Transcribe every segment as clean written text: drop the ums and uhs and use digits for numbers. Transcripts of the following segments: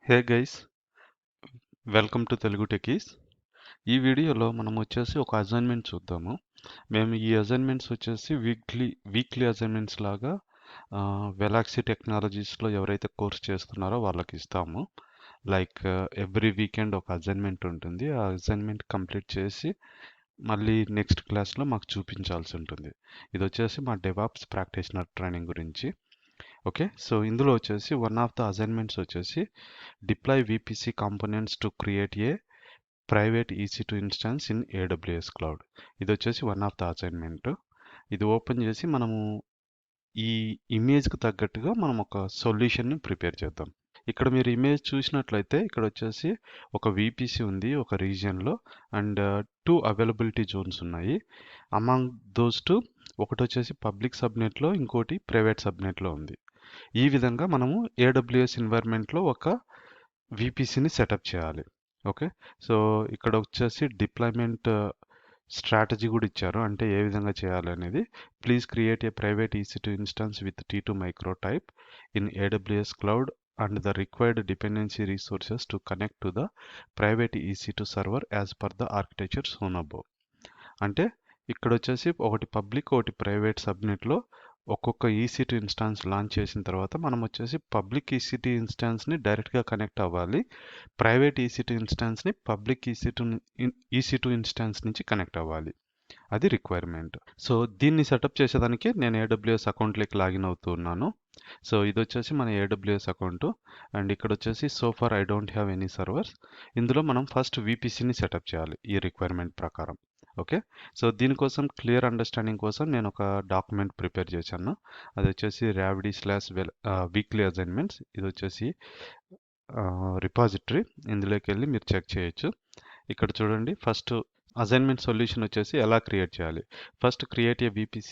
Hey guys, welcome to Telugu techies. ఈ వీడియోలో మనం వచ్చేసి ఒక అసైన్మెంట్ చూద్దాము. మేము ఈ అసైన్మెంట్స్ వచ్చేసి వీక్లీ అసైన్మెంట్స్ లాగా వెలాక్సీ టెక్నాలజీస్లో ఎవరైతే కోర్స్ చేస్తున్నారో వాళ్ళకి ఇస్తాము. లైక్ ఎవ్రీ వీకెండ్ ఒక అసైన్మెంట్ ఉంటుంది. ఆ అసైన్మెంట్ కంప్లీట్ చేసి మళ్ళీ నెక్స్ట్ క్లాస్లో మాకు చూపించాల్సి ఉంటుంది. ఇది వచ్చేసి మా డెవాప్స్ ప్రాక్టీషనర్ ట్రైనింగ్ గురించి. ఓకే, సో ఇందులో వచ్చేసి వన్ ఆఫ్ ద అసైన్మెంట్స్ వచ్చేసి deploy VPC components to create a private EC2 instance in AWS cloud. ఇది వచ్చేసి వన్ ఆఫ్ ద అసైన్మెంట్. ఇది ఓపెన్ చేసి మనము ఈ ఇమేజ్కి తగ్గట్టుగా మనం ఒక సొల్యూషన్ని ప్రిపేర్ చేద్దాం. ఇక్కడ మీరు ఇమేజ్ చూసినట్లయితే ఇక్కడ వచ్చేసి ఒక VPC ఉంది ఒక రీజియన్లో, అండ్ 2 అవైలబిలిటీ జోన్స్ ఉన్నాయి. అమాంగ్ దోస్ 2 ఒకటి వచ్చేసి పబ్లిక్ సబ్నెట్లో, ఇంకోటి ప్రైవేట్ సబ్నెట్లో ఉంది. ఈ విధంగా మనము AWS ఎన్వైర్న్మెంట్లో ఒక VPCని సెటప్ చేయాలి. ఓకే, సో ఇక్కడ వచ్చేసి డిప్లాయ్మెంట్ స్ట్రాటజీ కూడా ఇచ్చారు, అంటే ఏ విధంగా చేయాలి అనేది. Please create a private EC2 instance with T2 micro type in AWS cloud and the required dependency resources to connect to the private EC2 server as per the architecture shown above. అంటే ఇక్కడ వచ్చేసి ఒకటి public ఒకటి private సబ్నెట్లో ఒక్కొక్క EC2 instance launch చేసిన తర్వాత మనం వచ్చేసి పబ్లిక్ EC2 ఇన్స్టాన్స్ని డైరెక్ట్గా కనెక్ట్ అవ్వాలి, ప్రైవేట్ EC2 ఇన్స్టాన్స్ని పబ్లిక్ EC2 ఇన్స్టాన్స్ నుంచి కనెక్ట్ అవ్వాలి. అది రిక్వైర్మెంట్. సో దీన్ని సెటప్ చేసేదానికి నేను AWS అకౌంట్లోకి లాగిన్ అవుతున్నాను. సో ఇది వచ్చేసి మన AWS అకౌంట్, అండ్ ఇక్కడ వచ్చేసి so far I don't have any servers. ఇందులో మనం ఫస్ట్ VPCని సెటప్ చేయాలి ఈ రిక్వైర్మెంట్ ప్రకారం. ఓకే, సో దీనికోసం క్లియర్ అండర్స్టాండింగ్ కోసం నేను ఒక డాక్యుమెంట్ ప్రిపేర్ చేశాను. అది వచ్చేసి ravd/weekly అసైన్మెంట్స్. ఇది వచ్చేసి రిపాజిటరీ. ఇందులోకి వెళ్ళి మీరు చెక్ చేయొచ్చు. ఇక్కడ చూడండి, ఫస్ట్ అసైన్మెంట్ సొల్యూషన్ వచ్చేసి ఎలా క్రియేట్ చేయాలి. First create a VPC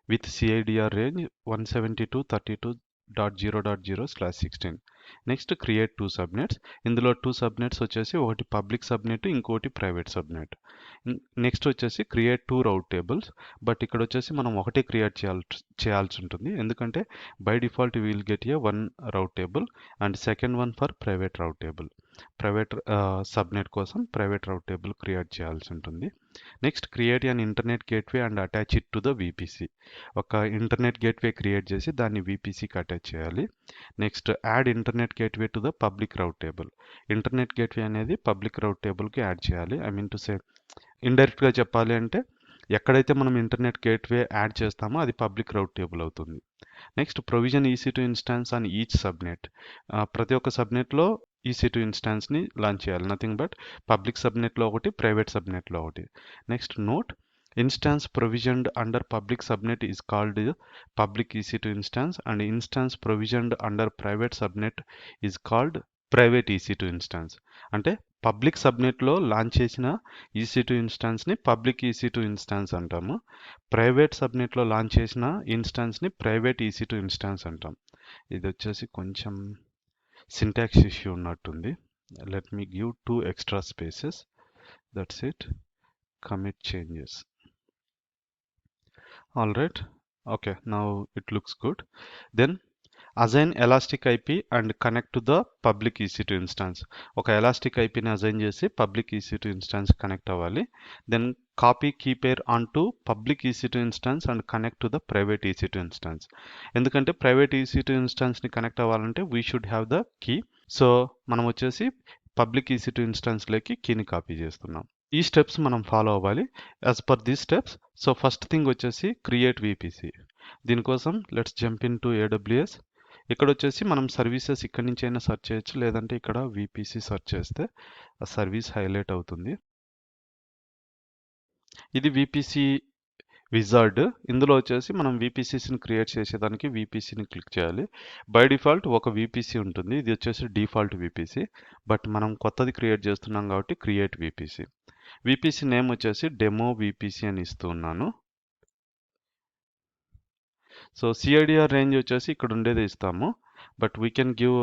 with CIDR range 172.32.0.0/16. Next create 2 subnets. ఇందులో 2 సబ్నెట్స్ వచ్చేసి ఒకటి పబ్లిక్ సబ్నెట్, ఇంకోటి ప్రైవేట్ సబ్నెట్. నెక్స్ట్ వచ్చేసి క్రియేట్ 2 రౌట్ టేబుల్స్. బట్ ఇక్కడ వచ్చేసి మనం ఒకటే క్రియేట్ చేయాల్సి ఉంటుంది, ఎందుకంటే by default will get a 1 rate table and second one for private rate table. Private subnet కోసం ప్రైవేట్ రౌట్ టేబుల్ క్రియేట్ చేయాల్సి ఉంటుంది. Next create an internet gateway and attach it to the VPC. ఒక internet gateway create చేసి దాన్ని VPCకి attach చేయాలి. Next add internet gateway to the public route table. Internet gateway అనేది public రౌట్ టేబుల్కి add చేయాలి. I mean to say, ఇండైరెక్ట్గా చెప్పాలి అంటే ఎక్కడైతే మనం ఇంటర్నెట్ గేట్వే యాడ్ చేస్తామో అది పబ్లిక్ రౌట్ టేబుల్ అవుతుంది. Next provision EC2 instance on each subnet. ప్రతి ఒక్క సబ్నెట్లో EC2 ఇన్స్టాన్స్ని లాంచ్ చేయాలి. నథింగ్ బట్ పబ్లిక్ సబ్నెట్లో ఒకటి, ప్రైవేట్ సబ్నెట్లో ఒకటి. Next note, instance provisioned under public subnet is called public EC2 instance and instance provisioned under private subnet is called private EC2 instance. అంటే public సబ్నెట్లో launch చేసిన EC2 ఇన్స్టాన్స్ని public EC2 instance అంటాము. Private సబ్నెట్లో launch చేసిన ఇన్స్టాన్స్ని private EC2 instance అంటాం. ఇది వచ్చేసి కొంచెం syntax issue ఉన్నట్టుంది. Let me give 2 extra spaces. That's it. Commit changes. All right. Okay, now it looks good. Then assign elastic IP and connect to the public EC2 instance. ఒక elastic ఐపీని assign చేసి public EC2 instance connect అవ్వాలి. Then copy key pair on to public EC2 instance and connect to the private EC2 instance. ఎందుకంటే private EC2 ఇన్స్టాన్స్ని connect అవ్వాలంటే we should have the key. So మనం వచ్చేసి public EC2 ఇన్స్టాన్స్లోకి కీని copy చేస్తున్నాం. ఈ steps మనం ఫాలో అవ్వాలి. As per these steps, so first thing వచ్చేసి క్రియేట్ VPC. దీనికోసం let's jump in to AWS. ఇక్కడ వచ్చేసి మనం సర్వీసెస్ ఇక్కడి నుంచి అయినా సెర్చ్ చేయొచ్చు, లేదంటే ఇక్కడ VPC సెర్చ్ చేస్తే ఆ సర్వీస్ హైలైట్ అవుతుంది. ఇది VPC విజార్డ్. ఇందులో వచ్చేసి మనం VPCని క్రియేట్ చేసేదానికి VPCని క్లిక్ చేయాలి. బై డిఫాల్ట్ ఒక VPC ఉంటుంది, ఇది వచ్చేసి డిఫాల్ట్ VPC. బట్ మనం కొత్తది క్రియేట్ చేస్తున్నాం కాబట్టి క్రియేట్ VPC. VPC నేమ్ వచ్చేసి డెమో VPC అని ఇస్తూ ఉన్నాను. సో CIDR రేంజ్ వచ్చేసి ఇక్కడ ఉండేది ఇస్తాము, but we can give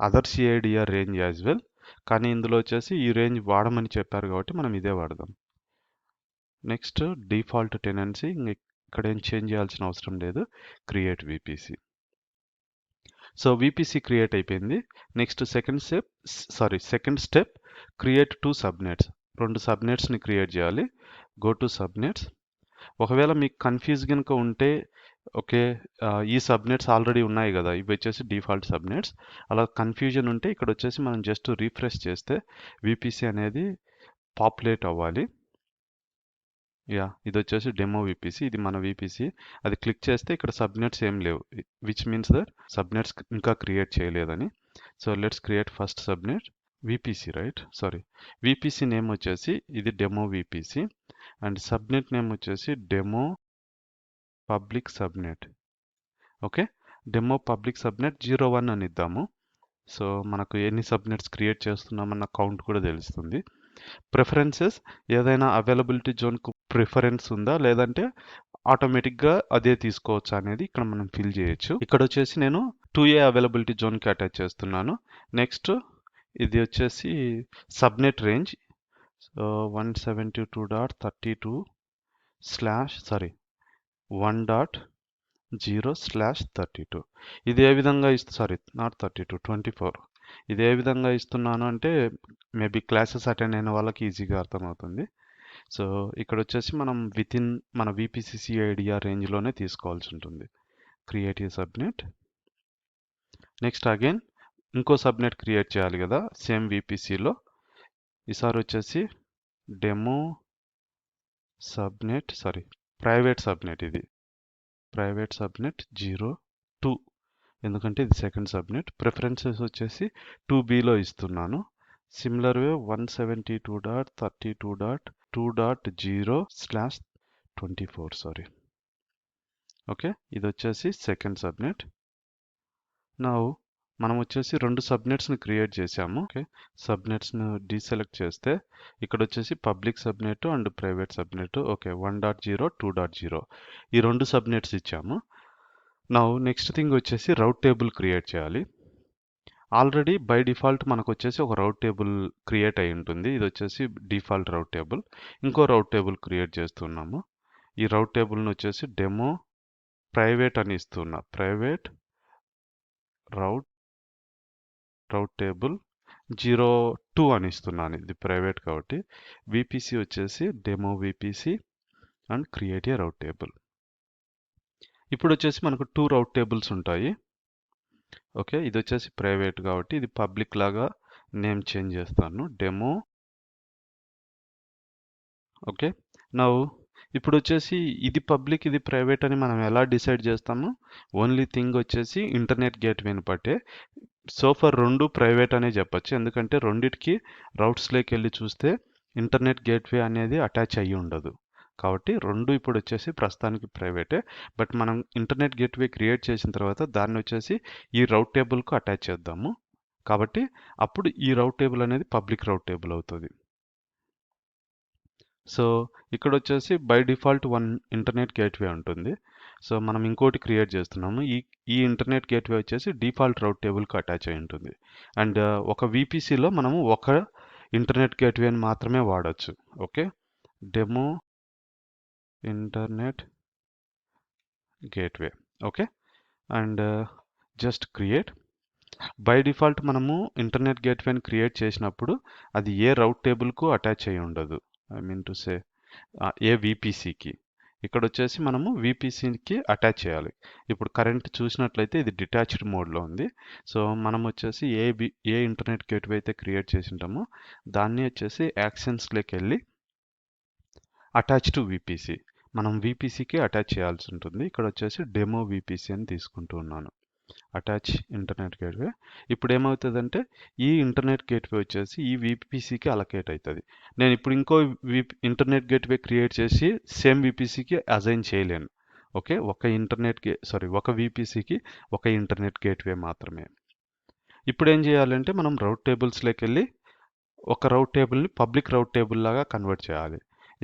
other CIDR range as well. కానీ ఇందులో వచ్చేసి ఈ రేంజ్ వాడమని చెప్పారు కాబట్టి మనం ఇదే వాడదాం. నెక్స్ట్ డిఫాల్ట్ టెనెన్సీ, ఇక్కడ ఏం చేంజ్ చేయాల్సిన అవసరం లేదు, create VPC. So VPC create అయిపోయింది. Next second step create 2 subnets. 2 సబ్నెట్స్ని క్రియేట్ చేయాలి. Go to subnets. ఒకవేళ మీకు కన్ఫ్యూజ్ కనుక ఉంటే ఓకే, ఈ సబ్నెట్స్ ఆల్రెడీ ఉన్నాయి కదా, ఇవి వచ్చేసి డిఫాల్ట్ సబ్నెట్స్. అలా కన్ఫ్యూజన్ ఉంటే ఇక్కడ వచ్చేసి మనం జస్ట్ రీఫ్రెష్ చేస్తే విపిసి అనేది పాపులేట్ అవ్వాలి. ఇది వచ్చేసి డెమో విపిసి, ఇది మన విపిసి. అది క్లిక్ చేస్తే ఇక్కడ సబ్నెట్స్ ఏం లేవు, విచ్ మీన్స్ దట్ సబ్నెట్స్ ఇంకా క్రియేట్ చేయలేదని. So let's create first subnet VPC, right? Sorry, VPC name వచ్చేసి ఇది demo VPC and subnet name వచ్చేసి demo public subnet. Okay, demo public subnet 01 అని ఇద్దాము. సో మనకు ఎన్ని సబ్నెట్స్ క్రియేట్ చేస్తున్నామన్న కౌంట్ కూడా తెలుస్తుంది. ప్రిఫరెన్సెస్, ఏదైనా అవైలబిలిటీ జోన్కు ప్రిఫరెన్స్ ఉందా లేదంటే ఆటోమేటిక్గా అదే తీసుకోవచ్చా అనేది ఇక్కడ మనం ఫిల్ చేయొచ్చు. ఇక్కడ వచ్చేసి నేను 2A అవైలబిలిటీ జోన్కి అటాచ్ చేస్తున్నాను. నెక్స్ట్ ఇది వచ్చేసి సబ్నెట్ రేంజ్ 172.1.0/32. ఇది ఏ విధంగా నాట్ 32, 24. ఇది ఏ విధంగా ఇస్తున్నాను అంటే మేబీ క్లాసెస్ అటెండ్ అయిన వాళ్ళకి ఈజీగా అర్థమవుతుంది. సో ఇక్కడ వచ్చేసి మనం వితిన్ మన విపిసిసి ఐడియా రేంజ్లోనే తీసుకోవాల్సి ఉంటుంది. Create a subnet. Next again ఇంకో సబ్నెట్ క్రియేట్ చేయాలి కదా సేమ్ విపిసిలో. ఈసారి వచ్చేసి డెమో సబ్నెట్ ప్రైవేట్ సబ్నెట్, ఇది ప్రైవేట్ సబ్నెట్ 02, ఎందుకంటే ఇది సెకండ్ సబ్నెట్. ప్రిఫరెన్సెస్ వచ్చేసి 2Bలో ఇస్తున్నాను. సిమిలర్గా 172.32.2.0/24. ఓకే, ఇది వచ్చేసి సెకండ్ సబ్నెట్. నౌ మనం వచ్చేసి 2 సబ్నెట్స్ని క్రియేట్ చేసాము. ఓకే, సబ్నెట్స్ను డీసెలెక్ట్ చేస్తే ఇక్కడ వచ్చేసి public subnet and private subnet. Okay, 1.0, 2.0 ఈ 2 సబ్నెట్స్ ఇచ్చాము. నౌ నెక్స్ట్ థింగ్ వచ్చేసి రౌట్ టేబుల్ క్రియేట్ చేయాలి. ఆల్రెడీ బై డిఫాల్ట్ మనకు వచ్చేసి ఒక రౌట్ టేబుల్ క్రియేట్ అయి ఉంటుంది. ఇది వచ్చేసి డిఫాల్ట్ రౌట్ టేబుల్. ఇంకో రౌట్ టేబుల్ క్రియేట్ చేస్తున్నాము. ఈ రౌట్ టేబుల్ని వచ్చేసి డెమో ప్రైవేట్ అని ఇస్తున్నా. ప్రైవేట్ రౌట్ టేబుల్ 02 అని ఇస్తున్నాను. ఇది ప్రైవేట్ కాబట్టి. విపిసి వచ్చేసి demo VPC and create a rate table. ఇప్పుడు వచ్చేసి మనకు 2 రౌట్ టేబుల్స్ ఉంటాయి. ఓకే, ఇది వచ్చేసి ప్రైవేట్ కాబట్టి ఇది పబ్లిక్ లాగా నేమ్ చేంజ్ చేస్తాను, డెమో. ఓకే, నౌ ఇప్పుడు వచ్చేసి ఇది పబ్లిక్ ఇది ప్రైవేట్ అని మనం ఎలా డిసైడ్ చేస్తాము? ఓన్లీ థింగ్ వచ్చేసి ఇంటర్నెట్ గేట్వేని బట్టే. సో ఫర్ 2 ప్రైవేట్ అనే చెప్పచ్చు, ఎందుకంటే రెండిటికి రౌట్స్లోకి వెళ్ళి చూస్తే ఇంటర్నెట్ గేట్వే అనేది అటాచ్ అయ్యి ఉండదు. కాబట్టి 2 ఇప్పుడు వచ్చేసి ప్రస్తుతానికి ప్రైవేటే. బట్ మనం ఇంటర్నెట్ గేట్వే క్రియేట్ చేసిన తర్వాత దాన్ని వచ్చేసి ఈ రౌట్ టేబుల్కు అటాచ్ చేద్దాము. కాబట్టి అప్పుడు ఈ రౌట్ టేబుల్ అనేది పబ్లిక్ రౌట్ టేబుల్ అవుతుంది. సో ఇక్కడ వచ్చేసి బై డిఫాల్ట్ 1 ఇంటర్నెట్ గేట్వే ఉంటుంది. సో మనం ఇంకోటి క్రియేట్ చేస్తున్నాము. ఈ ఇంటర్నెట్ గేట్వే వచ్చేసి డిఫాల్ట్ రౌట్ టేబుల్కి అటాచ్ అయి ఉంటుంది. అండ్ ఒక విపిసిలో మనము ఒక ఇంటర్నెట్ గేట్వేని మాత్రమే వాడచ్చు. Okay, demo internet gateway. Okay, and just create. By default మనము ఇంటర్నెట్ గేట్వేని క్రియేట్ చేసినప్పుడు అది ఏ రౌట్ టేబుల్కు అటాచ్ అయి ఉండదు. ఐ మీన్ టు సే ఏ విపిసికి. ఇక్కడ వచ్చేసి మనము విపిసికి అటాచ్ చేయాలి. ఇప్పుడు కరెంట్ చూసినట్లయితే ఇది డిటాచ్డ్ మోడ్లో ఉంది. సో మనం వచ్చేసి ఏ ఇంటర్నెట్ గేట్వే అయితే క్రియేట్ చేసి ఉంటామో దాన్ని వచ్చేసి యాక్షన్స్లోకి వెళ్ళి అటాచ్ టు విపిసి, మనం విపిసికి అటాచ్ చేయాల్సి ఉంటుంది. ఇక్కడ వచ్చేసి డెమో విపిసి అని తీసుకుంటూ ఉన్నాను. Attach internet gateway. ఇప్పుడు ఏమవుతుందంటే ఈ ఇంటర్నెట్ గేట్వే వచ్చేసి ఈ విపిసికి అలకేట్ అవుతుంది. నేను ఇప్పుడు ఇంకో ఇంటర్నెట్ గేట్వే క్రియేట్ చేసి సేమ్ విపిసికి అసైన్ చేయలేను. ఓకే, ఒక విపిసికి ఒక ఇంటర్నెట్ గేట్వే మాత్రమే. ఇప్పుడు ఏం చేయాలంటే మనం రౌట్ టేబుల్స్లోకి వెళ్ళి ఒక రౌట్ టేబుల్ని పబ్లిక్ రౌట్ టేబుల్ లాగా కన్వర్ట్ చేయాలి.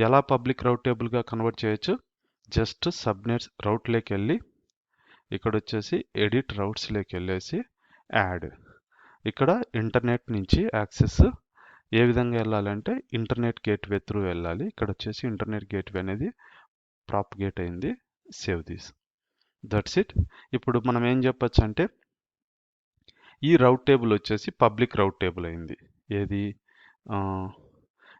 ఎలా పబ్లిక్ రౌట్ టేబుల్గా కన్వర్ట్ చేయొచ్చు? జస్ట్ సబ్నెట్స్ రౌట్లోకి వెళ్ళి ఇక్కడ వచ్చేసి ఎడిట్ రౌట్స్లోకి వెళ్ళేసి యాడ్. ఇక్కడ ఇంటర్నెట్ నుంచి యాక్సెస్ ఏ విధంగా వెళ్ళాలంటే ఇంటర్నెట్ గేట్వే త్రూ వెళ్ళాలి. ఇక్కడ వచ్చేసి ఇంటర్నెట్ గేట్వే అనేది ప్రాపగేట్ అయింది. Save this. That's it. ఇప్పుడు మనం ఏం చెప్పొచ్చు అంటే ఈ రౌట్ టేబుల్ వచ్చేసి పబ్లిక్ రౌట్ టేబుల్ అయింది. ఏది ఆ,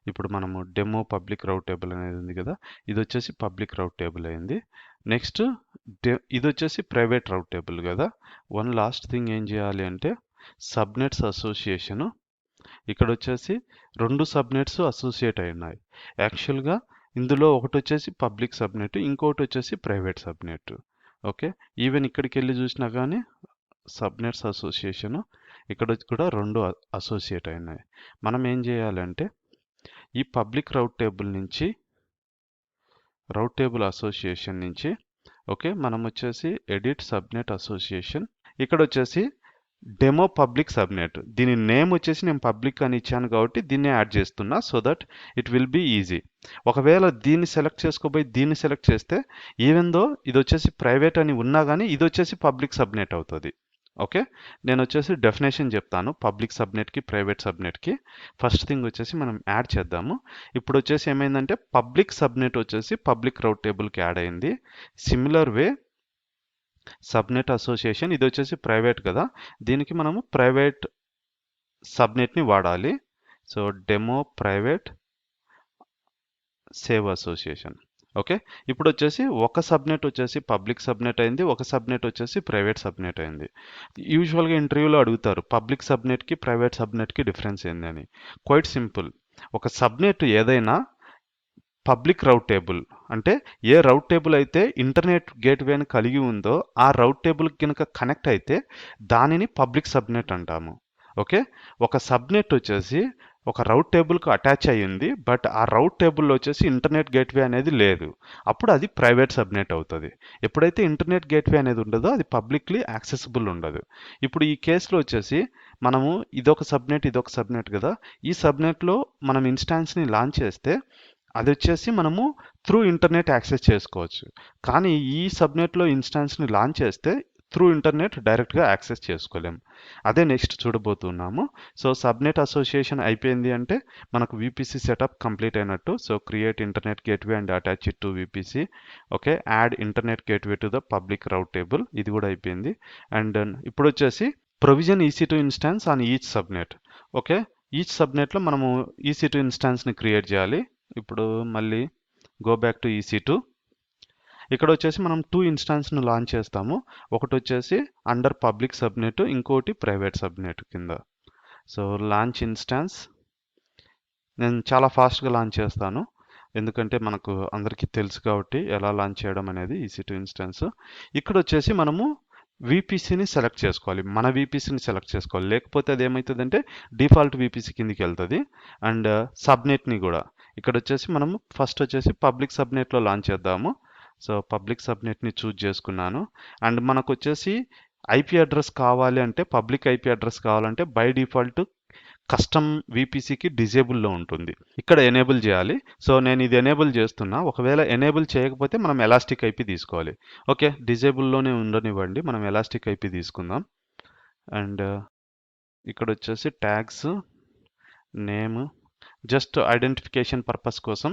ఇప్పుడు మనము డెమో పబ్లిక్ రౌట్ టేబుల్ అనేది ఉంది కదా, ఇది వచ్చేసి పబ్లిక్ రౌట్ టేబుల్ అయింది. నెక్స్ట్ ఇది వచ్చేసి ప్రైవేట్ రౌట్ టేబుల్ కదా. వన్ లాస్ట్ థింగ్ ఏం చేయాలి అంటే సబ్నెట్స్ అసోసియేషను. ఇక్కడ వచ్చేసి 2 సబ్నెట్స్ అసోసియేట్ అయి ఉన్నాయి. యాక్చువల్గా ఇందులో ఒకటి వచ్చేసి పబ్లిక్ సబ్నెట్, ఇంకోటి వచ్చేసి ప్రైవేట్ సబ్నెట్. ఓకే, ఈవెన్ ఇక్కడికి వెళ్ళి చూసినా కానీ సబ్నెట్స్ అసోసియేషను ఇక్కడ కూడా 2 అసోసియేట్ అయినాయి. మనం ఏం చేయాలంటే ఈ పబ్లిక్ రౌట్ టేబుల్ నుంచి రౌట్ టేబుల్ అసోసియేషన్ నుంచి ఓకే మనం వచ్చేసి ఎడిట్ సబ్నెట్ అసోసియేషన్, ఇక్కడ వచ్చేసి డెమో పబ్లిక్ సబ్నెట్, దీని నేమ్ వచ్చేసి నేను పబ్లిక్ అని ఇచ్చాను కాబట్టి దీన్ని యాడ్ చేస్తున్నా so that it will be easy. ఒకవేళ దీన్ని సెలెక్ట్ చేసుకోబోయి దీన్ని సెలెక్ట్ చేస్తే ఈవెన్ దో ఇది వచ్చేసి ప్రైవేట్ అని ఉన్నా కానీ ఇది వచ్చేసి పబ్లిక్ సబ్నెట్ అవుతుంది. ఓకే, నేను వచ్చేసి డెఫినేషన్ చెప్తాను పబ్లిక్ సబ్నెట్కి ప్రైవేట్ సబ్నెట్కి. ఫస్ట్ థింగ్ వచ్చేసి మనం యాడ్ చేద్దాము. ఇప్పుడు వచ్చేసి ఏమైందంటే పబ్లిక్ సబ్నెట్ వచ్చేసి పబ్లిక్ రౌట్ టేబుల్కి యాడ్ అయింది. సిమిలర్ వే సబ్నెట్ అసోసియేషన్ ఇది వచ్చేసి ప్రైవేట్ కదా, దీనికి మనము ప్రైవేట్ సబ్నెట్ని వాడాలి. So demo private save association. Okay, ఇప్పుడు వచ్చేసి ఒక సబ్నెట్ వచ్చేసి పబ్లిక్ సబ్నెట్ అయింది, ఒక సబ్నెట్ వచ్చేసి ప్రైవేట్ సబ్నెట్ అయింది. యూజువల్గా ఇంటర్వ్యూలో అడుగుతారు పబ్లిక్ సబ్నెట్కి ప్రైవేట్ సబ్నెట్కి డిఫరెన్స్ ఏంది అని. క్వైట్ సింపుల్, ఒక సబ్నెట్ ఏదైనా పబ్లిక్ రౌట్ టేబుల్ అంటే ఏ రౌట్ టేబుల్ అయితే ఇంటర్నెట్ గేట్వేని కలిగి ఉందో ఆ రౌట్ టేబుల్ కనుక కనెక్ట్ అయితే దానిని పబ్లిక్ సబ్నెట్ అంటాము. ఓకే, ఒక సబ్నెట్ వచ్చేసి ఒక రౌట్ టేబుల్కు అటాచ్ అయ్యింది బట్ ఆ రౌట్ టేబుల్లో వచ్చేసి ఇంటర్నెట్ గేట్వే అనేది లేదు, అప్పుడు అది ప్రైవేట్ సబ్నెట్ అవుతుంది. ఎప్పుడైతే ఇంటర్నెట్ గేట్వే అనేది ఉండదో అది పబ్లిక్లీ యాక్సెసిబుల్ ఉండదు. ఇప్పుడు ఈ కేసులో వచ్చేసి మనము ఇదొక సబ్నెట్ కదా, ఈ సబ్నెట్లో మనం ఇన్స్టాన్స్ని లాంచ్ చేస్తే అది వచ్చేసి మనము త్రూ ఇంటర్నెట్ యాక్సెస్ చేసుకోవచ్చు. కానీ ఈ సబ్నెట్లో ఇన్స్టాన్స్ని లాంచ్ చేస్తే త్రూ ఇంటర్నెట్ డైరెక్ట్గా యాక్సెస్ చేసుకోలేం. అదే నెక్స్ట్ చూడబోతున్నాము. సో సబ్నెట్ అసోసియేషన్ అయిపోయింది అంటే మనకు విపిసి సెటప్ కంప్లీట్ అయినట్టు. So create internet gateway and attach it to VPC. Okay, add internet gateway to the public route table, ఇది కూడా అయిపోయింది. అండ్ ఇప్పుడు వచ్చేసి provision EC2 instance on each subnet. Okay, each సబ్నెట్లో మనము EC2 ఇన్స్టాన్స్ని క్రియేట్ చేయాలి. ఇప్పుడు మళ్ళీ గో బ్యాక్ టు EC2. ఇక్కడ వచ్చేసి మనం 2 ఇన్స్టాన్స్ను లాంచ్ చేస్తాము. ఒకటి వచ్చేసి అండర్ పబ్లిక్ సబ్నెట్, ఇంకోటి ప్రైవేట్ సబ్నెట్ కింద. సో లాంచ్ ఇన్స్టాన్స్ నేను చాలా ఫాస్ట్గా లాంచ్ చేస్తాను ఎందుకంటే మనకు అందరికీ తెలుసు కాబట్టి ఎలా లాంచ్ చేయడం అనేది EC2 ఇన్స్టాన్స్. ఇక్కడ వచ్చేసి మనము విపిసిని సెలెక్ట్ చేసుకోవాలి, మన విపిసిని సెలెక్ట్ చేసుకోవాలి, లేకపోతే అది ఏమవుతుందంటే డిఫాల్ట్ విపిసి కిందికి వెళ్తుంది. అండ్ సబ్నెట్ని కూడా ఇక్కడ వచ్చేసి మనము ఫస్ట్ వచ్చేసి పబ్లిక్ సబ్నెట్లో లాంచ్ చేద్దాము. సో పబ్లిక్ సబ్నెట్ని చూజ్ చేసుకున్నాను. అండ్ మనకు వచ్చేసి ఐపీ అడ్రస్ కావాలి అంటే పబ్లిక్ ఐపీ అడ్రస్ కావాలంటే బై డిఫాల్ట్ కస్టమ్ విపిసికి డిజేబుల్లో ఉంటుంది, ఇక్కడ ఎనేబుల్ చేయాలి. సో నేను ఇది ఎనేబుల్ చేస్తున్నా, ఒకవేళ ఎనేబుల్ చేయకపోతే మనం ఎలాస్టిక్ ఐపీ తీసుకోవాలి. ఓకే, డిజేబుల్లోనే ఉండనివ్వండి, మనం ఎలాస్టిక్ ఐపీ తీసుకుందాం. అండ్ ఇక్కడ వచ్చేసి tags name just identification purpose కోసం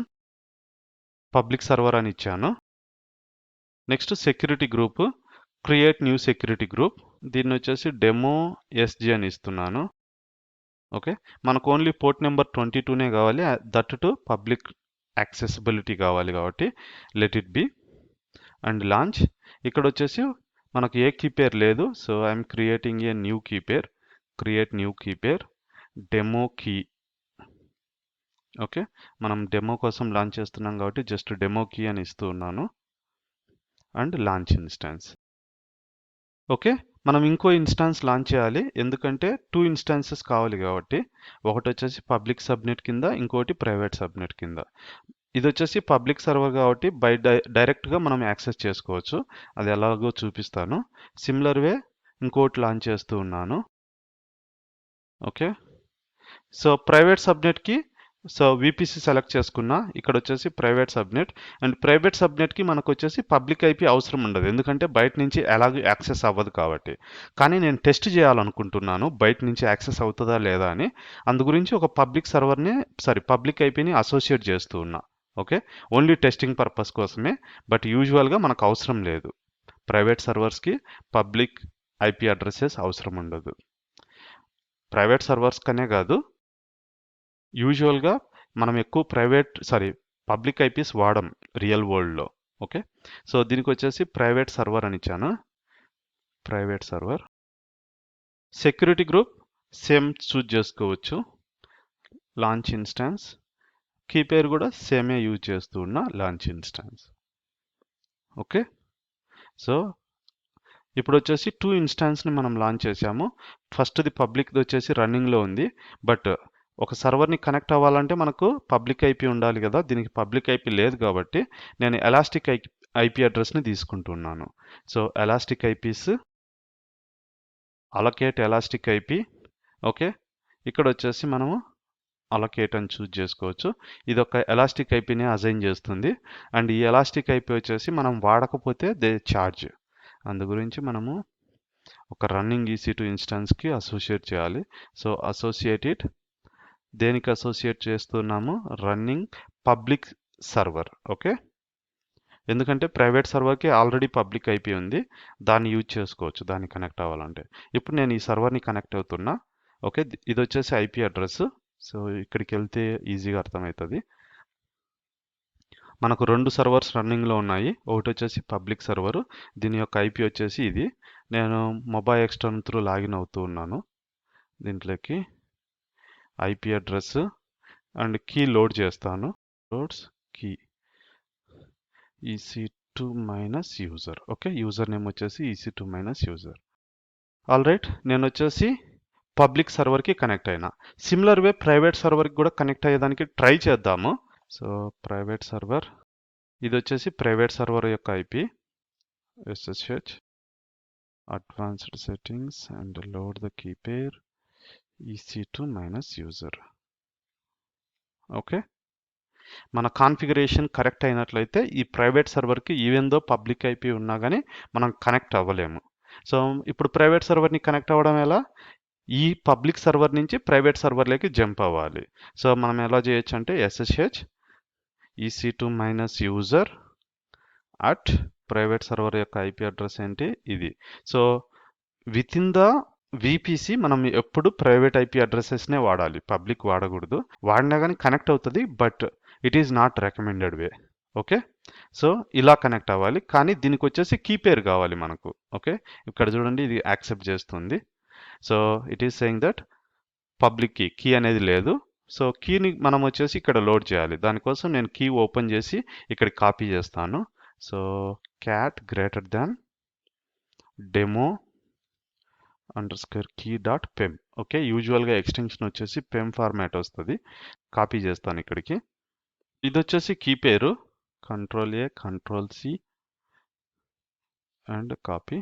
పబ్లిక్ సర్వర్ అని ఇచ్చాను. Next security group, create new security group, దీన్ని వచ్చేసి డెమో ఎస్జీ అని ఇస్తున్నాను. ఓకే, మనకు ఓన్లీ పోర్ట్ నెంబర్ 22నే కావాలి, దట్ టు పబ్లిక్ యాక్సెసిబిలిటీ కావాలి కాబట్టి let it be. And launch, ఇక్కడ వచ్చేసి మనకు ఏ కీ పేర్ లేదు, so I'm creating a new key pair, create new key pair demo key. Okay, మనం డెమో కోసం లాంచ్ చేస్తున్నాం కాబట్టి జస్ట్ డెమో కీ అని ఇస్తూ ఉన్నాను. And launch instance. ఓకే, మనం ఇంకో ఇన్స్టాన్స్ లాంచ్ చేయాలి ఎందుకంటే 2 ఇన్స్టాన్సెస్ కావాలి కాబట్టి. ఒకటి వచ్చేసి పబ్లిక్ సబ్నెట్ కింద, ఇంకోటి ప్రైవేట్ సబ్నెట్ కింద. ఇది వచ్చేసి పబ్లిక్ సర్వర్ కాబట్టి డైరెక్ట్గా మనం యాక్సెస్ చేసుకోవచ్చు, అది ఎలాగో చూపిస్తాను. సిమిలర్ వే ఇంకోటి లాంచ్ చేస్తూ ఉన్నాను. ఓకే, సో ప్రైవేట్ సబ్నెట్కి సో విపిసి సెలెక్ట్ చేసుకున్నా, ఇక్కడ వచ్చేసి ప్రైవేట్ సబ్నెట్. అండ్ ప్రైవేట్ సబ్నెట్కి మనకు వచ్చేసి పబ్లిక్ ఐపీ అవసరం ఉండదు ఎందుకంటే బయట నుంచి ఎలాగో యాక్సెస్ అవ్వదు కాబట్టి. కానీ నేను టెస్ట్ చేయాలనుకుంటున్నాను బయట నుంచి యాక్సెస్ అవుతుందా లేదా అని, అందు గురించి ఒక పబ్లిక్ ఐపీని అసోసియేట్ చేస్తూ ఉన్నా. ఓకే, ఓన్లీ టెస్టింగ్ పర్పస్ కోసమే, బట్ యూజువల్గా మనకు అవసరం లేదు, ప్రైవేట్ సర్వర్స్కి పబ్లిక్ ఐపీ అడ్రసెస్ అవసరం ఉండదు. ప్రైవేట్ సర్వర్స్ కనే కాదు, యూజువల్గా మనం ఎక్కువ పబ్లిక్ ఐపీస్ వాడం రియల్ వరల్డ్లో. ఓకే, సో దీనికి వచ్చేసి ప్రైవేట్ సర్వర్ అని ఇచ్చాను. Private server. Security group same choose చేసుకోవచ్చు. లాంచ్ ఇన్స్టాన్స్, కీ పేరు కూడా సేమే యూజ్ చేస్తూ ఉన్న లాంచ్ ఇన్స్టాన్స్. ఓకే, సో ఇప్పుడు వచ్చేసి 2 ఇన్స్టాన్స్ని మనం లాంచ్ చేసాము. ఫస్ట్ది పబ్లిక్ది వచ్చేసి రన్నింగ్లో ఉంది, బట్ ఒక సర్వర్ని కనెక్ట్ అవ్వాలంటే మనకు పబ్లిక్ ఐపీ ఉండాలి కదా. దీనికి పబ్లిక్ ఐపీ లేదు కాబట్టి నేను ఎలాస్టిక్ ఐపీ అడ్రస్ని తీసుకుంటున్నాను. So elastic eyepiece, allocate elastic IP. Okay, ఇక్కడ వచ్చేసి మనము అలొకేట్ అని చూజ్ చేసుకోవచ్చు. ఇది ఒక ఎలాస్టిక్ ఐపీని అసైన్ చేస్తుంది. అండ్ ఈ ఎలాస్టిక్ ఐపీ వచ్చేసి మనం వాడకపోతే దే ఛార్జ్. అందు గురించి మనము ఒక రన్నింగ్ EC2 ఇన్స్టాన్స్కి అసోసియేట్ చేయాలి. So associate it. దేనికి అసోసియేట్ చేస్తున్నాము? Running public server. ఓకే, ఎందుకంటే ప్రైవేట్ సర్వర్కి ఆల్రెడీ పబ్లిక్ ఐపీ ఉంది, దాన్ని యూజ్ చేసుకోవచ్చు దాన్ని కనెక్ట్ అవ్వాలంటే. ఇప్పుడు నేను ఈ సర్వర్ని కనెక్ట్ అవుతున్నా. ఓకే, ఇది వచ్చేసి ఐపీ అడ్రస్. సో ఇక్కడికి వెళ్తే ఈజీగా అర్థమవుతుంది. మనకు 2 సర్వర్స్ రన్నింగ్లో ఉన్నాయి. ఒకటి వచ్చేసి పబ్లిక్ సర్వరు, దీని యొక్క ఐపీ వచ్చేసి ఇది. నేను మొబైల్ ఎక్స్టర్న్ త్రూ లాగిన్ అవుతూ ఉన్నాను దీంట్లోకి. IP address and key load చేస్తాను. Loads key EC2 minus user. Okay, user name వచ్చేసి EC2 minus user. All right, నేను వచ్చేసి పబ్లిక్ సర్వర్కి కనెక్ట్ అయినా. సిమిలర్ వే ప్రైవేట్ సర్వర్కి కూడా కనెక్ట్ అయ్యేదానికి ట్రై చేద్దాము. సో ప్రైవేట్ సర్వర్, ఇది వచ్చేసి ప్రైవేట్ సర్వర్ యొక్క IP. SSH advanced settings and load the key pair EC2 minus user. Okay, మన కాన్ఫిగరేషన్ కరెక్ట్ అయినట్లయితే ఈ ప్రైవేట్ సర్వర్కి ఈవెన్ దో పబ్లిక్ ఐపీ ఉన్నా కానీ మనం కనెక్ట్ అవ్వలేము. సో ఇప్పుడు ప్రైవేట్ సర్వర్ని కనెక్ట్ అవ్వడం ఎలా? ఈ పబ్లిక్ సర్వర్ నుంచి ప్రైవేట్ సర్వర్లోకి జంప్ అవ్వాలి. సో మనం ఎలా చేయొచ్చు అంటే SSH EC2 minus user at private server యొక్క ఐపీ అడ్రస్ ఏంటి? ఇది. So with in the VPC మనం ఎప్పుడు ప్రైవేట్ ఐపీ అడ్రసెస్నే వాడాలి, పబ్లిక్ వాడకూడదు. వాడినా కానీ కనెక్ట్ అవుతుంది, but it is not recommended way. Okay, so ఇలా కనెక్ట్ అవ్వాలి, కానీ దీనికి వచ్చేసి కీ పేరు కావాలి మనకు. ఓకే, ఇక్కడ చూడండి ఇది యాక్సెప్ట్ చేస్తుంది. So it is saying that public key అనేది లేదు. సో కీని మనం వచ్చేసి ఇక్కడ లోడ్ చేయాలి. దానికోసం నేను కీ ఓపెన్ చేసి ఇక్కడ కాపీ చేస్తాను. So cat greater than demo _key.pem. Okay, యూజువల్గా ఎక్స్టెన్షన్ వచ్చేసి పెమ్ ఫార్మాట్ వస్తుంది. కాపీ చేస్తాను ఇక్కడికి. ఇది వచ్చేసి కీ పేరు. Ctrl+A Ctrl+C and copy.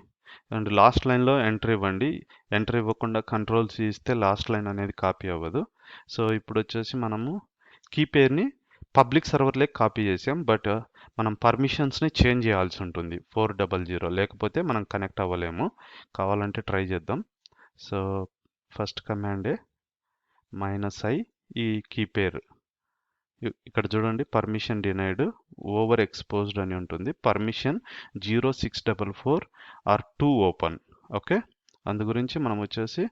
And last లైన్లో ఎంటర్ ఇవ్వండి. ఎంటర్ ఇవ్వకుండా Ctrl+C ఇస్తే లాస్ట్ లైన్ అనేది కాపీ అవ్వదు. సో ఇప్పుడు వచ్చేసి మనము కీ పేరుని పబ్లిక్ సర్వర్లోకి కాపీ చేసాం, బట్ మనం పర్మిషన్స్ని చేంజ్ చేయాల్సి ఉంటుంది 400, లేకపోతే మనం కనెక్ట్ అవ్వలేము. కావాలంటే ట్రై చేద్దాం. సో ఫస్ట్ కమాండే -i ఈ కీ పేరు. ఇక్కడ చూడండి పర్మిషన్ డినైడ్, ఓవర్ ఎక్స్పోజ్డ్ అని ఉంటుంది. Permission 0644 are 2 open. ఓకే, అందు గురించి మనం వచ్చేసి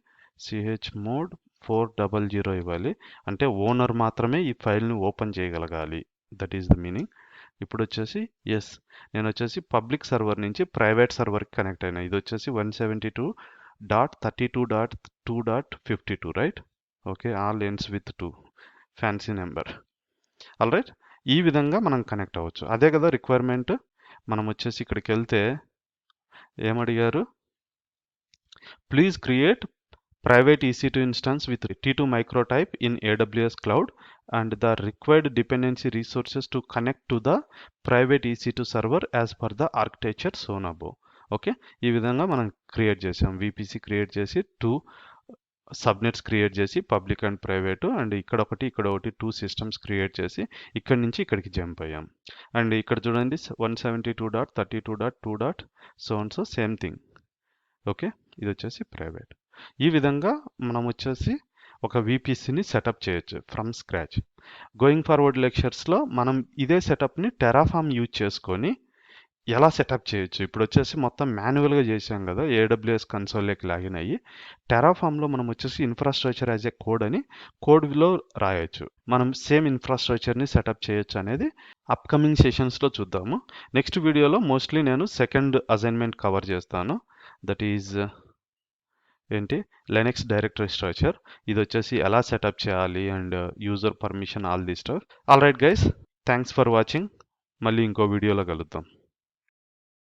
chmod 400 ఇవ్వాలి. అంటే ఓనర్ మాత్రమే ఈ ఫైల్ని ఓపెన్ చేయగలగాలి. That is the meaning. ఇప్పుడు వచ్చేసి నేను వచ్చేసి పబ్లిక్ సర్వర్ నుంచి ప్రైవేట్ సర్వర్కి కనెక్ట్ అయినా. ఇది వచ్చేసి 172.32.2.52 right. Okay, all ends with 2, fancy number. All right, ఈ విధంగా మనం కనెక్ట్ అవ్వచ్చు. అదే కదా రిక్వైర్మెంట్. మనం వచ్చేసి ఇక్కడికి వెళ్తే ఏమడిగారు? Please create private EC2 instance with T2 microtype in AWS cloud and the required dependency resources to connect to the private EC2 server as per the architecture shown above. Okay, ఈ విధంగా మనం create చేసాం. VPC create చేసి 2 subnets create చేసి public and private, and ఇక్కడ ఒకటి 2 systems create చేసి ఇక్కడ నుంచి ఇక్కడికి జంప్ అయ్యాం. అండ్ ఇక్కడ చూడండి 172.32.2. Same thing. ఓకే, ఇది వచ్చేసి ప్రైవేట్. ఈ విధంగా మనం వచ్చేసి ఒక VPCని సెటప్ చేయొచ్చు ఫ్రమ్ స్క్రాచ్. గోయింగ్ ఫార్వర్డ్ లెక్చర్స్లో మనం ఇదే సెటప్ని టెరాఫామ్ యూజ్ చేసుకొని ఎలా సెటప్ చేయొచ్చు ఇప్పుడు వచ్చేసి మొత్తం మాన్యువల్గా చేసాం కదా ఏడబ్ల్యూఎస్ కన్సోల్లోకి లాగిన్ అయ్యి టెరాఫామ్లో మనం వచ్చేసి ఇన్ఫ్రాస్ట్రక్చర్ యాజ్ ఎ కోడ్ అని కోడ్లో రాయొచ్చు. మనం సేమ్ ఇన్ఫ్రాస్ట్రక్చర్ని సెటప్ చేయొచ్చు అనేది అప్కమింగ్ సెషన్స్లో చూద్దాము. నెక్స్ట్ వీడియోలో మోస్ట్లీ నేను సెకండ్ అసైన్మెంట్ కవర్ చేస్తాను. దట్ ఈజ్ ఏంటి లెనెక్స్ డైరెక్టరీ స్ట్రక్చర్. ఇది వచ్చేసి ఎలా సెటప్ చేయాలి and user permission all the stuff. All right guys, thanks for watching. మళ్ళీ ఇంకో వీడియోలో కలుద్దాం.